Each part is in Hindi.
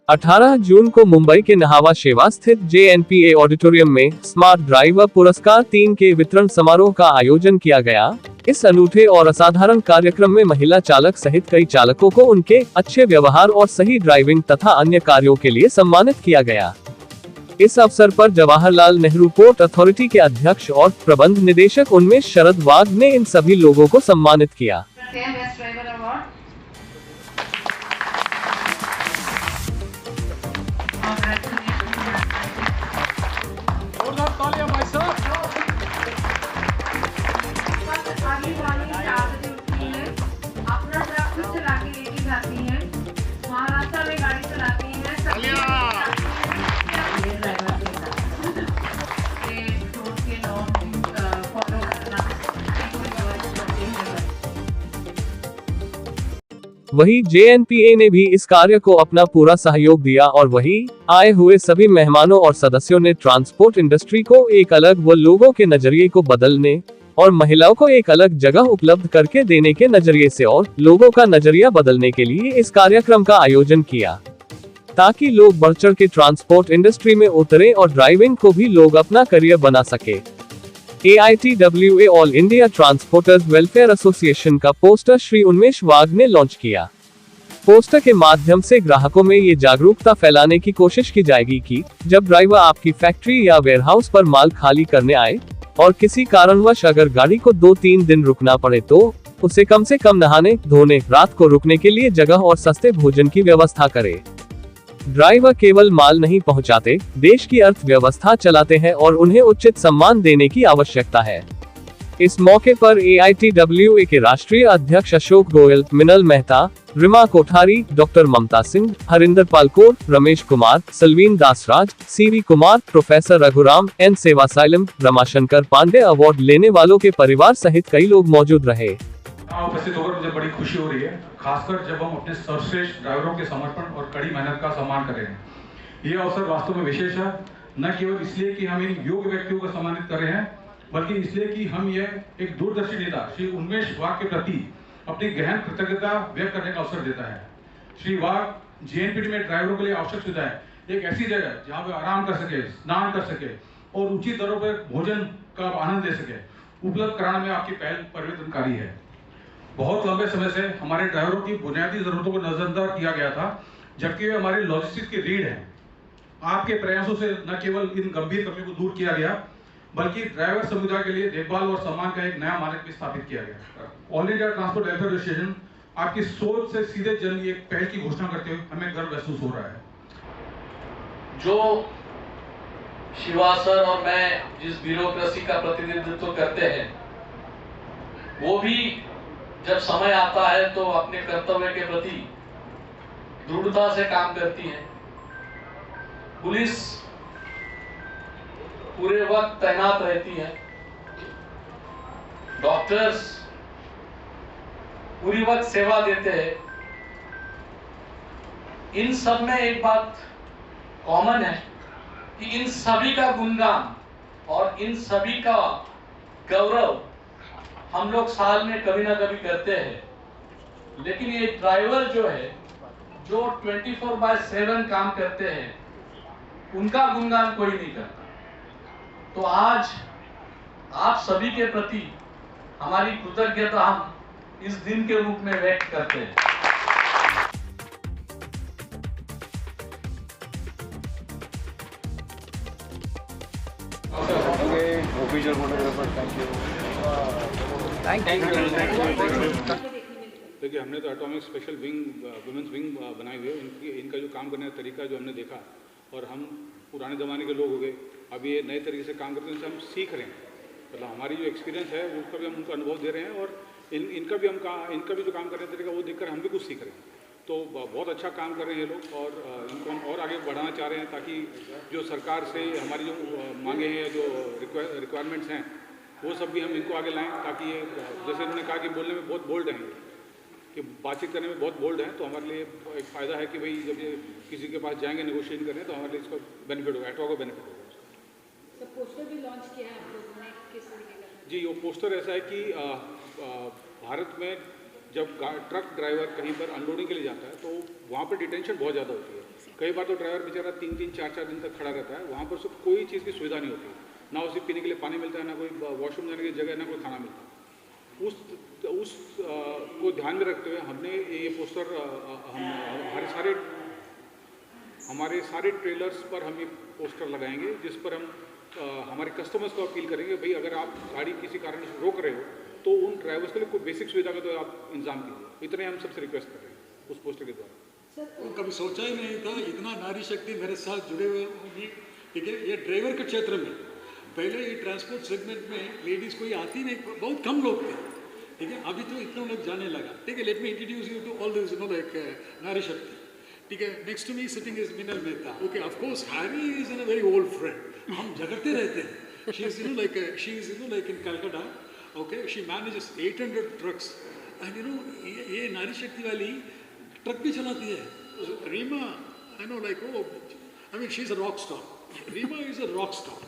18 जून को मुंबई के नहावा शेवा स्थित JNPA ऑडिटोरियम में स्मार्ट ड्राइवर पुरस्कार 3 के वितरण समारोह का आयोजन किया गया। इस अनूठे और असाधारण कार्यक्रम में महिला चालक सहित कई चालकों को उनके अच्छे व्यवहार और सही ड्राइविंग तथा अन्य कार्यों के लिए सम्मानित किया गया। इस अवसर पर जवाहरलाल नेहरू पोर्ट अथॉरिटी के अध्यक्ष और प्रबंध निदेशक उन्मेष शरद वाघ ने इन सभी लोगों को सम्मानित किया। महाराष्ट्र में गाड़ी चलाती है वही JNPA ने भी इस कार्य को अपना पूरा सहयोग दिया और वही आए हुए सभी मेहमानों और सदस्यों ने ट्रांसपोर्ट इंडस्ट्री को एक अलग व लोगों के नजरिए को बदलने और महिलाओं को एक अलग जगह उपलब्ध करके देने के नजरिए से और लोगों का नजरिया बदलने के लिए इस कार्यक्रम का आयोजन किया, ताकि लोग बढ़ चढ़ के ट्रांसपोर्ट इंडस्ट्री में उतरे और ड्राइविंग को भी लोग अपना करियर बना सके। AITWA all India transporters welfare association का पोस्टर श्री उन्मेष वाघ ने लॉन्च किया। पोस्टर के माध्यम से ग्राहकों में ये जागरूकता फैलाने की कोशिश की जाएगी कि जब ड्राइवर आपकी फैक्ट्री या वेयरहाउस पर माल खाली करने आए और किसी कारणवश अगर गाड़ी को 2-3 दिन रुकना पड़े तो उसे कम से कम नहाने धोने, रात को रुकने के लिए जगह और सस्ते भोजन की व्यवस्था करे। ड्राइवर केवल माल नहीं पहुंचाते, देश की अर्थव्यवस्था चलाते हैं और उन्हें उचित सम्मान देने की आवश्यकता है। इस मौके पर AITWA के राष्ट्रीय अध्यक्ष Ashok Goyal, Minal Mehta, Rima Kothari, doctor Mamta Singh, Harinder Pal Kaur, Ramesh Kumar, Salveen Dasraj, CV Kumar, professor Raghuram, N Sevasailam, Ramashankar Pandey award लेने वालों के परिवार सहित कई लोग मौजूद रहे। उपस्थित होकर मुझे बड़ी खुशी हो रही है, खासकर जब हम अपने सर्वश्रेष्ठ ड्राइवरों के समर्पण और कड़ी मेहनत का सम्मान कर रहे हैं। यह अवसर वास्तव में विशेष है, न केवल इसलिए कि हम इन योग्य व्यक्तियों को सम्मानित कर रहे हैं, बल्कि इसलिए कि हम यह एक दूरदर्शी नेता श्री उन्मेष वाघ के प्रति अपनी गहन कृतज्ञता व्यक्त करने का अवसर देता है। श्री वाघ JNPA में ड्राइवरों के लिए आवश्यक सुविधाएं, एक ऐसी जगह जहां वे आराम कर सके, स्नान कर सके और उचित दरों पर भोजन का आनंद ले सके, उपलब्ध कराने में आपकी पहल परिवर्तनकारी है। बहुत लंबे समय से हमारे ड्राइवरों की बुनियादी जरूरतों को नजरअंदाज किया गया था, जबकि वे हमारी लॉजिस्टिक्स की रीढ़ है। आपके प्रयासों से न केवल इन गंभीर कमियों को दूर किया गया, बल्कि ड्राइवर समुदाय के लिए देखभाल और सम्मान का एक नया मानक भी स्थापित किया गया। All India transport welfare association आपकी सोच से सीधे जन एक पहल की घोषणा करते हुए हमें गर्व महसूस हो रहा है। जो शिवा सर और मैं जिस ब्यूरोक्रेसी का प्रतिनिधित्व करते हैं, वो भी जब समय आता है तो अपने कर्तव्य के प्रति दृढ़ता से काम करती है। पुलिस पूरे वक्त तैनात रहती है, डॉक्टर्स पूरी वक्त सेवा देते हैं। इन सब में एक बात कॉमन है कि इन सभी का गुणगान और इन सभी का गौरव हम लोग साल में कभी ना कभी करते हैं, लेकिन ये ड्राइवर जो है, जो 24/7 काम करते हैं, उनका गुणगान कोई नहीं करता। तो आज आप सभी के प्रति हमारी कृतज्ञता हम इस दिन के रूप में व्यक्त करते हैं। ऑफिशियल फोटोग्राफर, देखिए, हमने तो atomic special wing, women's wing बनाई हुई है। इनका जो काम करने का तरीका जो हमने देखा, और हम पुराने ज़माने के लोग हो गए, अभी ये नए तरीके से काम करते हैं, उनसे हम सीख रहे हैं। मतलब हमारी जो एक्सपीरियंस है उसका भी हम उनको अनुभव दे रहे हैं, और इनका भी जो काम करने का तरीका वो देखकर हम भी कुछ सीख रहे हैं। तो बहुत अच्छा काम कर रहे हैं ये लोग, और इनको हम और आगे बढ़ाना चाह रहे हैं, ताकि जो सरकार से हमारी जो मांगे हैं, जो रिक्वायरमेंट्स हैं, वो सब भी हम इनको आगे लाएँ, ताकि ये, जैसे उन्होंने कहा कि बोलने में बहुत बोल्ड हैं, कि बातचीत करने में बहुत बोल्ड हैं, तो हमारे लिए एक फ़ायदा है कि भाई जब ये किसी के पास जाएंगे नेगोशिएशन करने, तो हमारे लिए इसका बेनिफिट होगा, एटवा को बेनिफिट होगा। सर, पोस्टर भी लॉन्च किया है आप लोगों ने, किस तरीके का? जी, वो पोस्टर ऐसा है कि भारत में जब ट्रक ड्राइवर कहीं पर अनलोडिंग के लिए जाता है, तो वहाँ पर डिटेंशन बहुत ज़्यादा होती है। कई बार तो ड्राइवर बेचारा 3-3, 4-4 दिन तक खड़ा रहता है, वहाँ पर उसको कोई चीज़ की सुविधा नहीं होती, ना उसे पीने के लिए पानी मिलता है, ना कोई वॉशरूम जाने की जगह, ना कोई खाना मिलता है। उस को ध्यान में रखते हुए हमने ये पोस्टर हमारे सारे ट्रेलर्स पर हम ये पोस्टर लगाएंगे, जिस पर हम हमारे कस्टमर्स को अपील करेंगे, भाई अगर आप गाड़ी किसी कारण से रोक रहे हो तो उन ड्राइवर्स के लिए कोई बेसिक सुविधा का तो आप इंतजाम कीजिए। इतने हम सबसे रिक्वेस्ट कर रहे हैं उस पोस्टर के द्वारा। तो कभी सोचा ही नहीं था इतना नारी शक्ति मेरे साथ जुड़े हुए होंगी। ठीक है, ये ड्राइवर के क्षेत्र में पहले ये ट्रांसपोर्ट सेगमेंट में लेडीज़ कोई आती नहीं, बहुत कम लोग थे। ठीक है, अभी तो इतना लोग जाने लगा। ठीक है, let me introduce you to all this like नारी शक्ति। ठीक है, next to me sitting is Minal Mehta. Okay, of course Harry is an a very old friend, हम झगड़ते रहते हैं। She is like in Calcutta. Okay, she manages 800 trucks and ये नारी शक्ति वाली ट्रक भी चलाती है। Rima, I know like I mean she is a rock star. Rima is a rock star.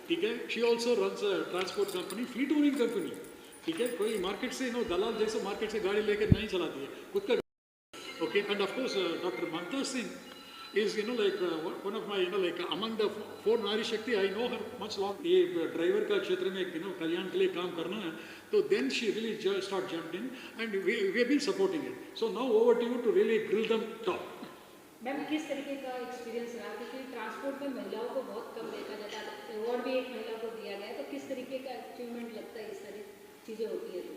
ठीक है, she also runs a transport company, fleet owning company. ठीक है, कोई मार्केट से दलाल जैसे मार्केट से गाड़ी लेकर नहीं चलाती है, खुद का। Okay, and of course, Dr. Mamta Singh is, one of my, among the 4 Nari Shakti, I know her much long. ये ड्राइवर का क्षेत्र में कल्याण के लिए काम करना है, तो then she really start jumped in, and we have been supporting it. So now over to you to really grill them top. Ma'am किस तरीके का एक्सपीरियंस रहा, क्योंकि ट्रांसपोर्ट में महिलाओं को बहुत कम देखा जाता है, अवार्ड भी एक महिला को दिया गया है, तो किस तरीके का अचीवमेंट लगता है इस सारी चीज़ें होती है तो?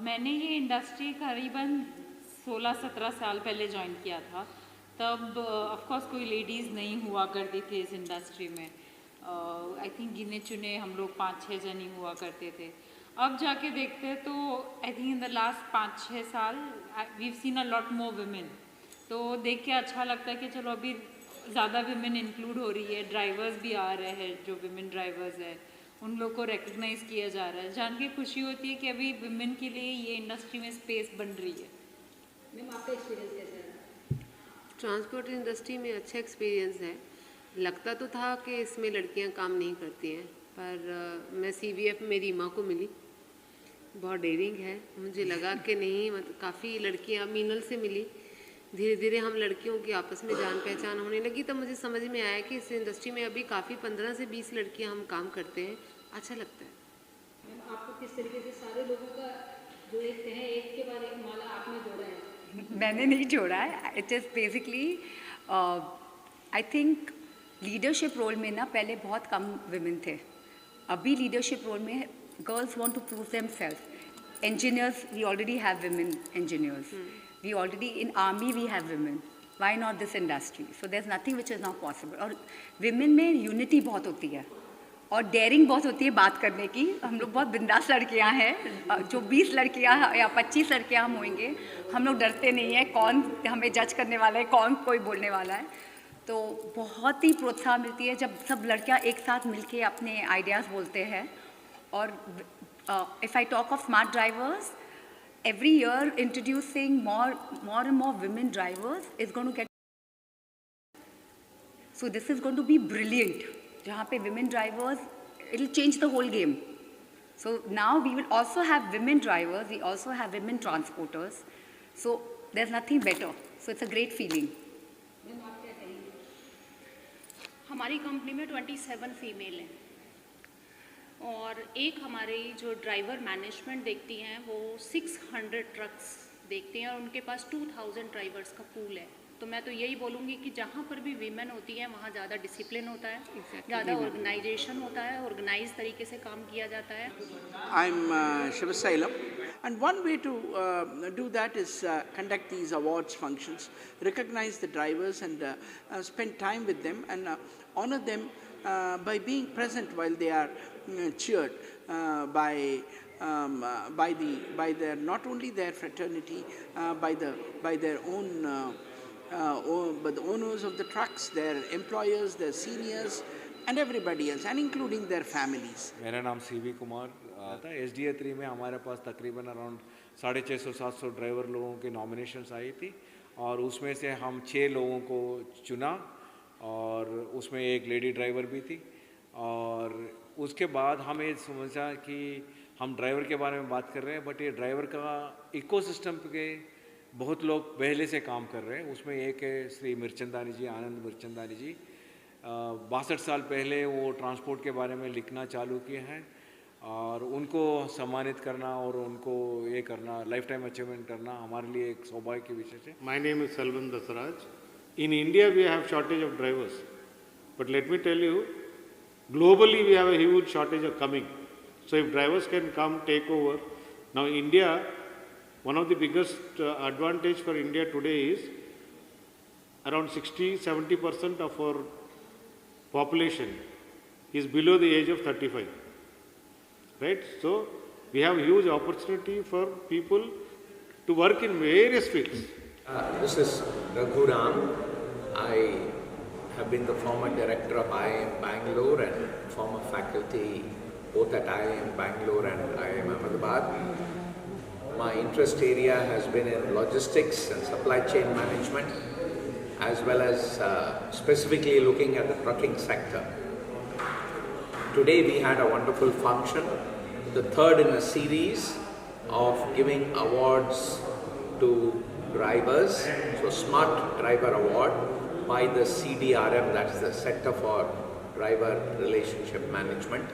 मैंने ये इंडस्ट्री करीबन 16-17 साल पहले ज्वाइन किया था। तब ऑफ कोर्स कोई लेडीज़ नहीं हुआ करती थी इस इंडस्ट्री में। आई थिंक गिने चुने हम लोग 5-6 जन ही हुआ करते थे। अब जाके देखते हैं तो I think in the last 5-6 साल we seen a lot more women. तो देख के अच्छा लगता है कि चलो अभी ज़्यादा वुमेन इंक्लूड हो रही है, ड्राइवर्स भी आ रहे हैं, जो वुमेन ड्राइवर्स है उन लोग को रिकग्नाइज़ किया जा रहा है। जान के खुशी होती है कि अभी वुमेन के लिए ये इंडस्ट्री में स्पेस बन रही है। मैम आपका एक्सपीरियंस कैसा है? ट्रांसपोर्ट इंडस्ट्री में अच्छा एक्सपीरियंस है। लगता तो था कि इसमें लड़कियां काम नहीं करती हैं, पर मैं CVF में रीमा को मिली, बहुत डेयरिंग है। मुझे लगा कि नहीं, मतलब काफ़ी लड़कियां, मीनल से मिली, धीरे धीरे हम लड़कियों की आपस में जान पहचान होने लगी। तब मुझे समझ में आया कि इस इंडस्ट्री में अभी काफ़ी 15 से 20 लड़कियाँ हम काम करते हैं, अच्छा लगता है। मैम आपको किस तरीके से सारे लोगों का जो एक है, एक के बाद एक माला आपने जोड़ा है? मैंने नहीं जोड़ा है। It is basically I think leadership role में ना पहले बहुत कम वुमेन थे, अभी लीडरशिप रोल में girls want to prove themselves. Engineers, we already have women engineers, we already in army we have women, why not this industry? So there is nothing which is not possible. और वुमेन में यूनिटी बहुत होती है और डेयरिंग बहुत होती है बात करने की। हम लोग बहुत बिंदास लड़कियां हैं, जो 20 लड़कियां या 25 लड़कियां हम होंगे, हम लोग डरते नहीं हैं कौन हमें जज करने वाला है, कौन कोई बोलने वाला है। तो बहुत ही प्रोत्साहन मिलती है जब सब लड़कियां एक साथ मिलके अपने आइडियाज़ बोलते हैं। और if I talk of smart drivers, every year introducing more and more women drivers is going to get, so this is going to be brilliant. जहाँ पे women drivers, it will change the whole game. So now we will also have women drivers, we also have women transporters, so there's nothing better. So it's a great feeling. Ma'am आप क्या कहेंगे? हमारी कंपनी में 27 फीमेल हैं और एक हमारी जो ड्राइवर मैनेजमेंट देखती हैं वो 600 ट्रक्स देखती हैं और उनके पास 2000 ड्राइवर्स का पूल है। तो मैं तो यही बोलूँगी कि जहाँ पर भी वीमेन होती हैं वहाँ ज़्यादा डिसिप्लिन होता है, ज़्यादा ऑर्गेनाइजेशन होता है, ऑर्गेनाइज तरीके से काम किया जाता है। I'm Shivasailam, and one way to do that is conduct these awards functions, recognize the drivers and spend time with them and honor them by being present while they are cheered by their, not only their fraternity, by their own by the owners of the trucks, their employers, their seniors, and everybody else, and including their families. मेरा नाम CV कुमार था। SDA 3 में हमारे पास तकरीबन अराउंड 650-700 ड्राइवर लोगों की नॉमिनेशंस आई थी और उसमें से हम 6 लोगों को चुना और उसमें एक लेडी ड्राइवर भी थी। और उसके बाद हमें समझा कि हम ड्राइवर के बारे में बात कर रहे हैं, बट ये ड्राइवर का इकोसिस्टम के बहुत लोग पहले से काम कर रहे हैं। उसमें एक है श्री मिर्चंदानी जी, आनंद मिर्चंदानी जी। 62 साल पहले वो ट्रांसपोर्ट के बारे में लिखना चालू किए हैं और उनको सम्मानित करना और उनको ये करना, लाइफ टाइम अचीवमेंट करना हमारे लिए एक सौभाग्य की विषय है। My name is Selvan Dasaraj. In India, we have shortage of drivers. But let me tell you, globally we have a huge shortage of coming. So if drivers can come, take over. Now India, one of the biggest advantage for India today is around 60-70% of our population is below the age of 35. Right? So we have huge opportunity for people to work in various fields. This is Raghuram. I have been the former director of IIM Bangalore and former faculty both at IIM Bangalore and IIM Ahmedabad. My interest area has been in logistics and supply chain management, as well as specifically looking at the trucking sector. Today we had a wonderful function, the third in a series of giving awards to drivers. So Smart Driver Award by the CDRM, that is the Center for Driver Relationship Management.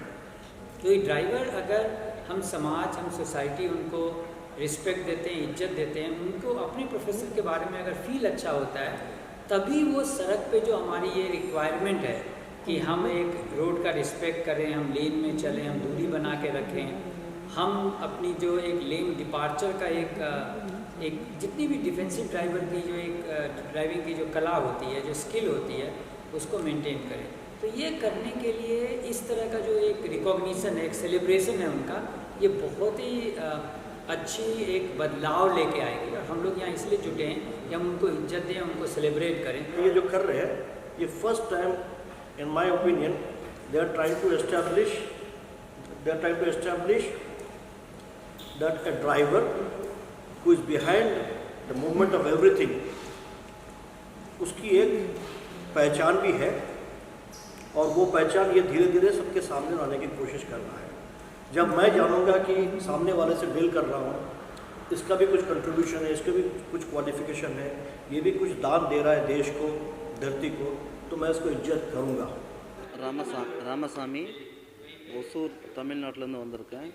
तो ये ड्राइवर अगर हम समाज, हम सोसाइटी उनको रिस्पेक्ट देते हैं, इज्जत देते हैं, उनको अपने प्रोफेशन के बारे में अगर फील अच्छा होता है, तभी वो सड़क पे जो हमारी ये रिक्वायरमेंट है कि हम एक रोड का रिस्पेक्ट करें, हम लेन में चलें, हम दूरी बना के रखें, हम अपनी जो एक लेन डिपार्चर का एक जितनी भी डिफेंसिव ड्राइवर की जो एक ड्राइविंग की जो कला होती है, जो स्किल होती है, उसको मेंटेन करें। तो ये करने के लिए इस तरह का जो एक रिकॉग्निशन है, एक सेलिब्रेशन है उनका, ये बहुत ही अच्छी एक बदलाव लेके आएगी। और हम लोग यहाँ इसलिए जुटे हैं कि हम उनको इज्जत दें, उनको सेलिब्रेट करें। ये जो कर रहे हैं, ये first time in my opinion they are trying to establish that a driver who is behind the movement of everything, उसकी एक पहचान भी है और वो पहचान ये धीरे धीरे सबके सामने लाने की कोशिश कर रहा है। जब मैं जानूंगा कि सामने वाले से डील कर रहा हूँ, इसका भी कुछ कंट्रीब्यूशन है, इसके भी कुछ क्वालिफिकेशन है, ये भी कुछ दान दे रहा है देश को, धरती को, तो मैं इसको इज्जत करूँगा। ராமசாமி ஒசூர் தமிழ்நாட்டிலேருந்து வந்திருக்கேன்.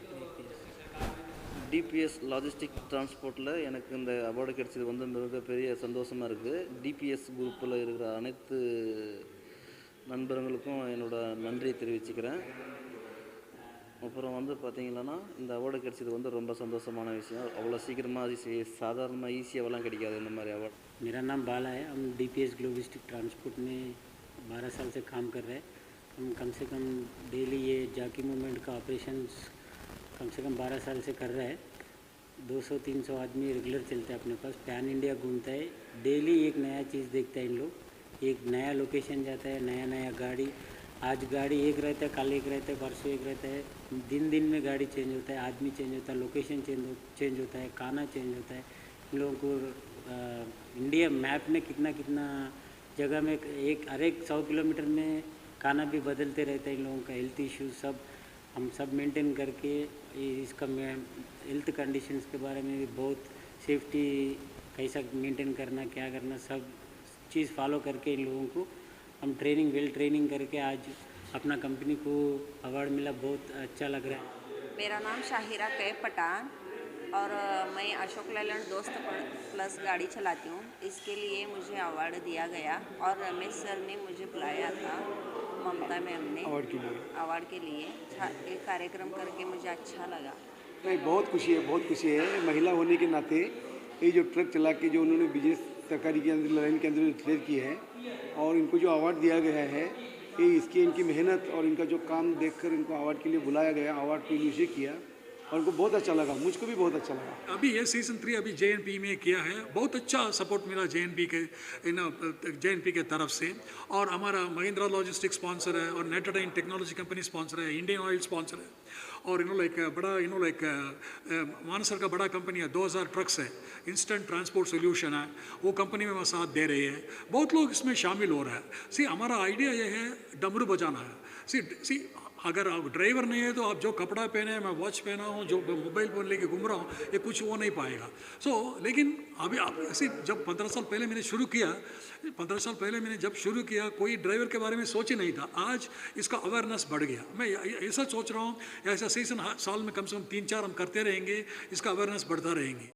டிபிஎஸ் லாஜிஸ்டிக் டிரான்ஸ்போர்ட்டில் எனக்கு இந்த அவார்டு கிடைச்சது வந்து மிகப்பெரிய சந்தோஷமாக இருக்குது. டிபிஎஸ் குரூப்பில் இருக்கிற அனைத்து நண்பர்களுக்கும் என்னோட நன்றியை தெரிவிச்சுக்கிறேன். அப்புறம் வந்து பார்த்தீங்கன்னா இந்த அவார்டு கிடைச்சது வந்து ரொம்ப சந்தோஷமான விஷயம். அவ்வளோ சீக்கிரமாக சாதாரணமாக ஈஸியாகலாம் கிடைக்காது இந்த மாதிரி अवार्ड। मेरा नाम बाला है। हम डीपीएस ग्लोबिस्टिक ट्रांसपोर्ट में 12 साल से काम कर रहे हैं। हम कम से कम डेली ये जाकी मूवमेंट का ऑपरेशंस कम से कम 12 साल से कर रहे हैं। 200-300 आदमी रेगुलर चलते हैं अपने पास, पैन इंडिया घूमता है, डेली एक नया चीज़ देखता है इन लोग, एक नया लोकेशन जाता है, नया गाड़ी, आज गाड़ी एक रहता है, कल एक रहता है, परसों एक रहता है, दिन दिन में गाड़ी चेंज होता है, आदमी चेंज होता है, लोकेशन चेंज होता है, खाना चेंज होता है। इन लोगों को इंडिया मैप में कितना जगह में हर एक 100 किलोमीटर में खाना भी बदलते रहता है। इन लोगों का हेल्थ इश्यूज सब हम सब मेंटेन करके इसका हेल्थ कंडीशंस के बारे में भी बहुत सेफ्टी कैसा मेंटेन करना, क्या करना, सब चीज़ फॉलो करके इन लोगों को हम वेल ट्रेनिंग करके आज अपना कंपनी को अवार्ड मिला, बहुत अच्छा लग रहा है। मेरा नाम शाहिरा कै पठान और मैं अशोक लेलैंड दोस्त प्लस गाड़ी चलाती हूँ। इसके लिए मुझे अवार्ड दिया गया और रमेश सर ने मुझे बुलाया था, ममता मैम ने अवार्ड के लिए एक कार्यक्रम करके मुझे अच्छा लगा। नहीं, बहुत खुशी है महिला होने के नाते। ये जो ट्रक चला के जो उन्होंने बिजनेस सरकारी के अंदर लाइन के अंदर डिक्लेयर की है और इनको जो अवार्ड दिया गया है, ये इसकी इनकी मेहनत और इनका जो काम देखकर इनको अवार्ड के लिए बुलाया गया, अवार्ड को इनिशिएट किया और उनको बहुत अच्छा लगा, मुझको भी बहुत अच्छा लगा। अभी ये सीज़न 3 अभी JNP में किया है, बहुत अच्छा सपोर्ट मिला JNP के तरफ से। और हमारा महिंद्रा लॉजिस्टिक स्पॉन्सर है और नेटरडाइन टेक्नोलॉजी कंपनी स्पॉन्सर है, इंडियन ऑयल स्पॉन्सर है और मानसर का बड़ा कंपनी है, 2000 ट्रक्स है, इंस्टेंट ट्रांसपोर्ट सोल्यूशन है, वो कंपनी में साथ दे रही है। बहुत लोग इसमें शामिल हो रहा है। हमारा आइडिया ये है डमरू बजाना है। अगर आप ड्राइवर नहीं है तो आप जो कपड़ा पहने हैं, मैं वॉच पहना हूँ, जो मोबाइल फ़ोन लेके घूम रहा हूँ, ये कुछ वो नहीं पाएगा। लेकिन अभी आप ऐसे जब 15 साल पहले मैंने शुरू किया, 15 साल पहले मैंने जब शुरू किया कोई ड्राइवर के बारे में सोच ही नहीं था। आज इसका अवेयरनेस बढ़ गया। मैं ऐसा सोच रहा हूँ, ऐसा सीजन साल में कम से कम 3-4 हम करते रहेंगे, इसका अवेयरनेस बढ़ता रहेंगे।